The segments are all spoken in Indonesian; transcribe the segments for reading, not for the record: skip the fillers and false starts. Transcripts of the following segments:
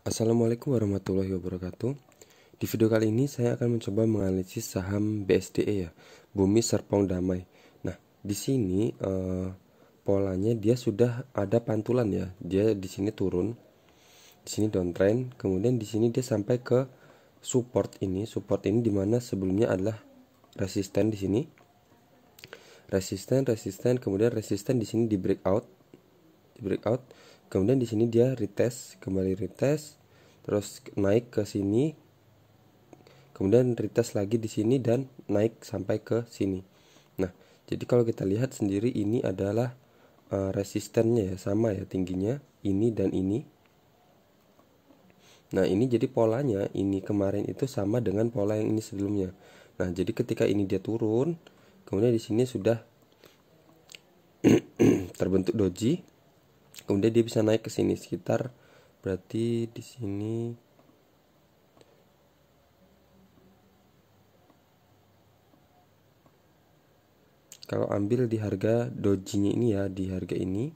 Assalamualaikum warahmatullahi wabarakatuh. Di video kali ini saya akan mencoba menganalisis saham BSDE ya, Bumi Serpong Damai. Nah, di sini polanya dia sudah ada pantulan ya. Dia di sini turun, di sini downtrend, kemudian di sini dia sampai ke support ini. Support ini dimana sebelumnya adalah resisten di sini. Resisten, kemudian resisten di sini di breakout. Kemudian di sini dia retest, kembali retest, terus naik ke sini, kemudian retest lagi di sini dan naik sampai ke sini. Nah, jadi kalau kita lihat sendiri ini adalah resistennya ya, sama ya tingginya ini dan ini. Nah, ini jadi polanya ini kemarin itu sama dengan pola yang ini sebelumnya. Nah, jadi ketika ini dia turun, kemudian di sini sudah terbentuk doji. Kemudian dia bisa naik ke sini sekitar, berarti di sini kalau ambil di harga dojinya ini ya, di harga ini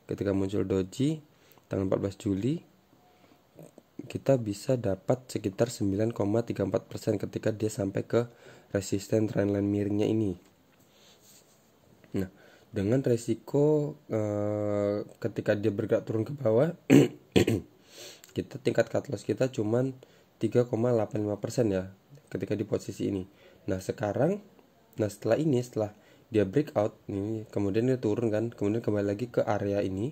ketika muncul doji tanggal 14 Juli kita bisa dapat sekitar 9,34% ketika dia sampai ke resisten trendline miringnya ini. Nah, dengan resiko ketika dia bergerak turun ke bawah kita tingkat cut loss kita cuman 3,85% ya ketika di posisi ini. Nah, sekarang setelah dia breakout ini, kemudian dia turun kan, kemudian kembali lagi ke area ini,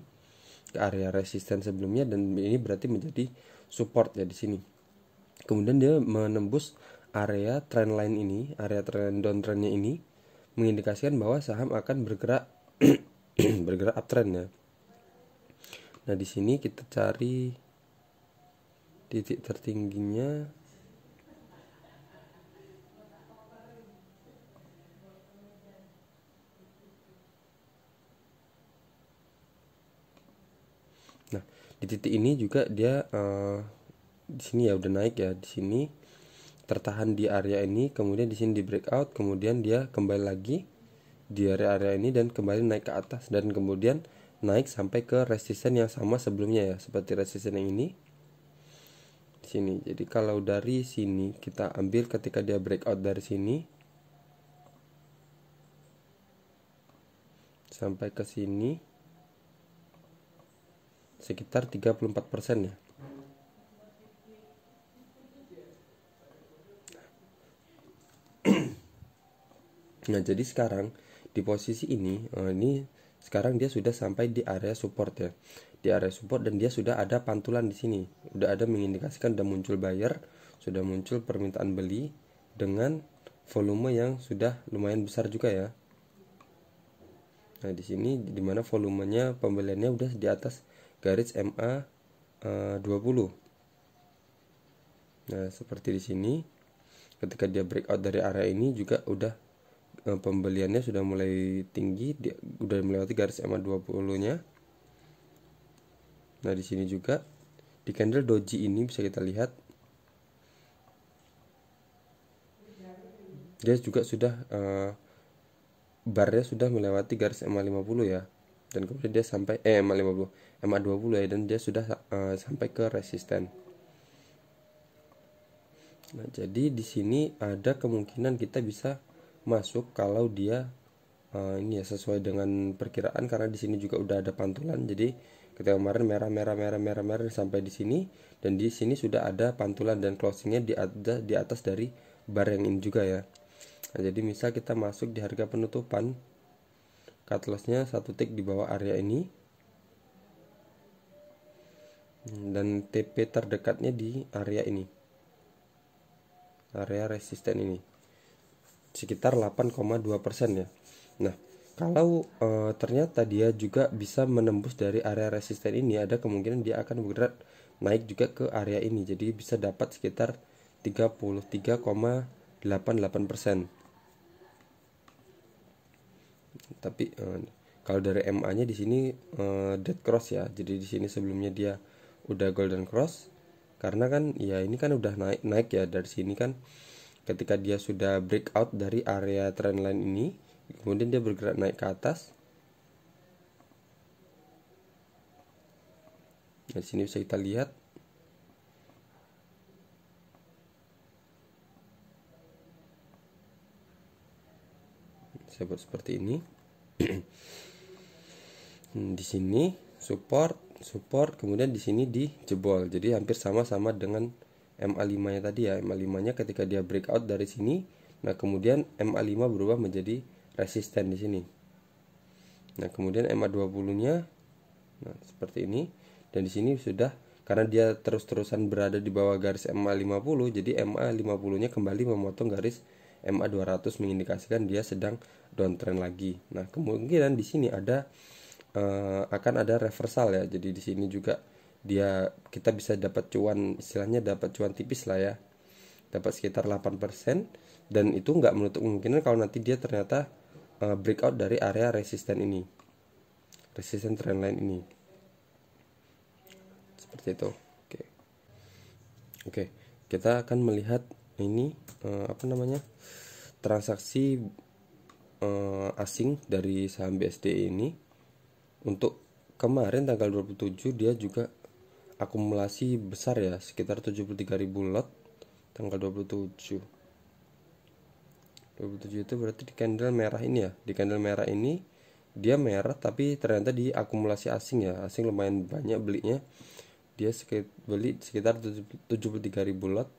ke area resisten sebelumnya, dan ini berarti menjadi support ya di sini. Kemudian dia menembus area trendline ini, area trend downtrendnya ini, mengindikasikan bahwa saham akan bergerak bergerak uptrend ya. Nah, di sini kita cari titik tertingginya. Nah, di titik ini juga dia di sini ya udah naik ya, di sini tertahan di area ini, kemudian di sini di breakout, kemudian dia kembali lagi di area ini dan kembali naik ke atas, dan kemudian naik sampai ke resisten yang sama sebelumnya ya, seperti resisten yang ini di sini. Jadi kalau dari sini kita ambil ketika dia breakout dari sini sampai ke sini sekitar 34% ya. Nah, jadi sekarang di posisi ini sekarang dia sudah sampai di area support ya. Di area support, dan dia sudah ada pantulan di sini. Udah ada mengindikasikan sudah muncul buyer, sudah muncul permintaan beli dengan volume yang sudah lumayan besar juga ya. Nah, di sini dimana volumenya pembeliannya udah di atas garis MA 20. Nah, seperti di sini ketika dia breakout dari area ini juga udah pembeliannya sudah mulai tinggi, dia udah melewati garis MA 20-nya. Nah, di sini juga di candle doji ini bisa kita lihat dia juga sudah barnya sudah melewati garis MA 50 ya, dan kemudian dia sampai MA 50, MA 20 ya, dan dia sudah sampai ke resisten. Nah, jadi di sini ada kemungkinan kita bisa masuk kalau dia ini ya sesuai dengan perkiraan, karena di sini juga udah ada pantulan. Jadi ketika kemarin merah sampai di sini, dan di sini sudah ada pantulan dan closingnya di atas dari bar yang ini juga ya. Nah, jadi misal kita masuk di harga penutupan, cut lossnya 1 tick di bawah area ini, dan TP terdekatnya di area ini, area resisten ini sekitar 8,2% ya. Nah, kalau ternyata dia juga bisa menembus dari area resisten ini, ada kemungkinan dia akan bergerak naik juga ke area ini, jadi bisa dapat sekitar 33,88%. Tapi kalau dari MA-nya di sini dead cross ya. Jadi di sini sebelumnya dia udah golden cross, karena kan ya ini kan udah naik ya dari sini kan. Ketika dia sudah breakout dari area trendline ini, kemudian dia bergerak naik ke atas. Nah, di sini bisa kita lihat saya buat seperti ini. Di sini support, kemudian di sini dijebol. Jadi hampir sama-sama dengan MA5-nya tadi ya. MA5-nya ketika dia breakout dari sini, nah kemudian MA5 berubah menjadi resisten di sini. Nah, kemudian MA20-nya nah seperti ini, dan di sini sudah karena dia terus-terusan berada di bawah garis MA50, jadi MA50-nya kembali memotong garis MA200 mengindikasikan dia sedang downtrend lagi. Nah, kemungkinan di sini akan ada reversal ya. Jadi di sini juga kita bisa dapat cuan, istilahnya dapat cuan tipis lah ya. Dapat sekitar 8%, dan itu nggak menutup kemungkinan kalau nanti dia ternyata breakout dari area resisten ini. Resisten trendline ini. Seperti itu. Oke. Kita akan melihat ini transaksi asing dari saham BSD ini. Untuk kemarin tanggal 27 dia juga akumulasi besar ya, sekitar 73.000 lot tanggal 27 itu berarti di candle merah ini ya. Di candle merah ini dia merah tapi ternyata di akumulasi asing ya. Asing lumayan banyak belinya. Dia beli sekitar 73.000 lot,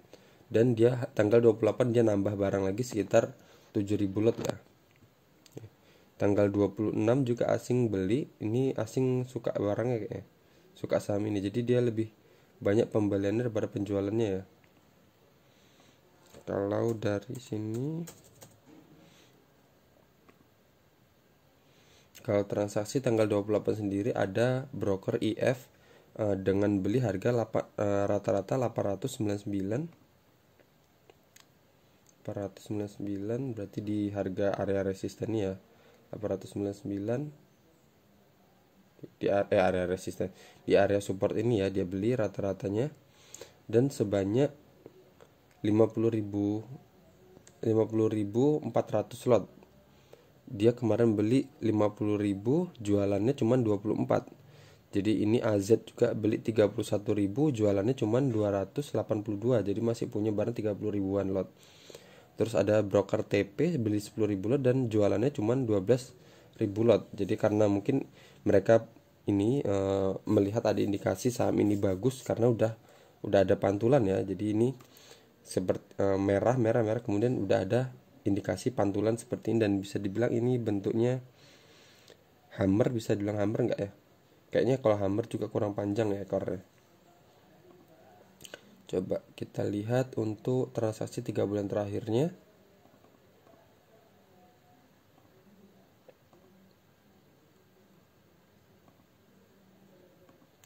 dan dia tanggal 28 dia nambah barang lagi sekitar 7.000 lot ya. Tanggal 26 juga asing beli. Ini asing suka barangnya kayaknya, suka saham ini, jadi dia lebih banyak pembeliannya daripada penjualannya ya. Kalau dari sini, kalau transaksi tanggal 28 sendiri ada broker IF dengan beli harga rata-rata 899 berarti di harga area resisten ya. 899 di area resisten, di area support ini ya dia beli rata-ratanya, dan sebanyak 50.400 lot. Dia kemarin beli 50.000, jualannya cuma 24. Jadi ini AZ juga beli 31.000, jualannya cuma 282. Jadi masih punya barang 30 ribuan lot. Terus ada broker TP beli 10.000 lot dan jualannya cuma 12.000 lot. Jadi karena mungkin mereka ini melihat ada indikasi saham ini bagus karena udah ada pantulan ya. Jadi ini seperti merah kemudian udah ada indikasi pantulan seperti ini, dan bisa dibilang ini bentuknya hammer. Bisa dibilang hammer enggak ya? Kayaknya kalau hammer juga kurang panjang ya ekornya. Coba kita lihat untuk transaksi 3 bulan terakhirnya.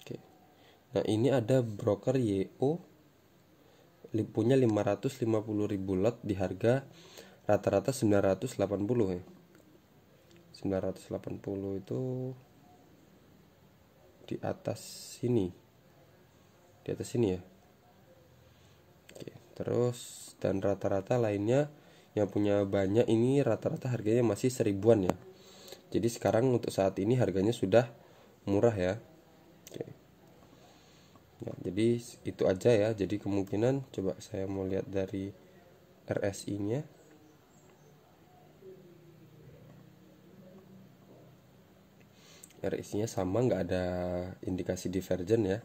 Oke. Nah, ini ada broker YO punya 550.000 lot di harga rata-rata 980 ya. 980 itu di atas sini. Di atas sini ya. Terus dan rata-rata lainnya yang punya banyak ini rata-rata harganya masih 1000-an ya. Jadi sekarang untuk saat ini harganya sudah murah ya. Oke. Nah, jadi itu aja ya. Jadi kemungkinan coba saya mau lihat dari RSI-nya. RSI-nya sama, nggak ada indikasi divergen ya.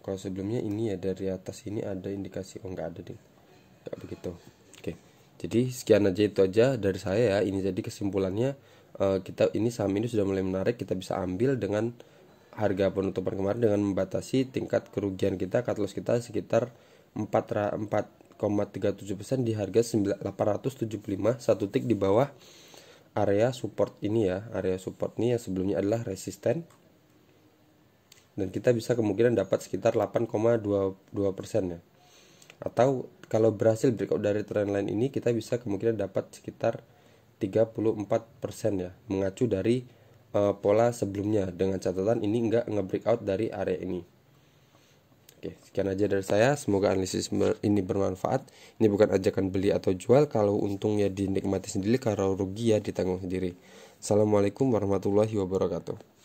Kalau sebelumnya ini ya dari atas ini ada indikasi, nggak ada deh, nggak begitu. Oke, jadi sekian aja, itu aja dari saya ya. Ini jadi kesimpulannya, saham ini sudah mulai menarik, kita bisa ambil dengan harga penutupan kemarin dengan membatasi tingkat kerugian kita, cut loss kita sekitar 4,37% di harga 875, satu tick di bawah area support ini ya. Area support ini yang sebelumnya adalah resisten, dan kita bisa kemungkinan dapat sekitar 8,22% ya. Atau kalau berhasil breakout dari trendline ini, kita bisa kemungkinan dapat sekitar 34% ya, mengacu dari pola sebelumnya, dengan catatan ini enggak nge-breakout dari area ini. Oke, sekian aja dari saya. Semoga analisis ini bermanfaat. Ini bukan ajakan beli atau jual. Kalau untung ya dinikmati sendiri, kalau rugi ya ditanggung sendiri. Assalamualaikum warahmatullahi wabarakatuh.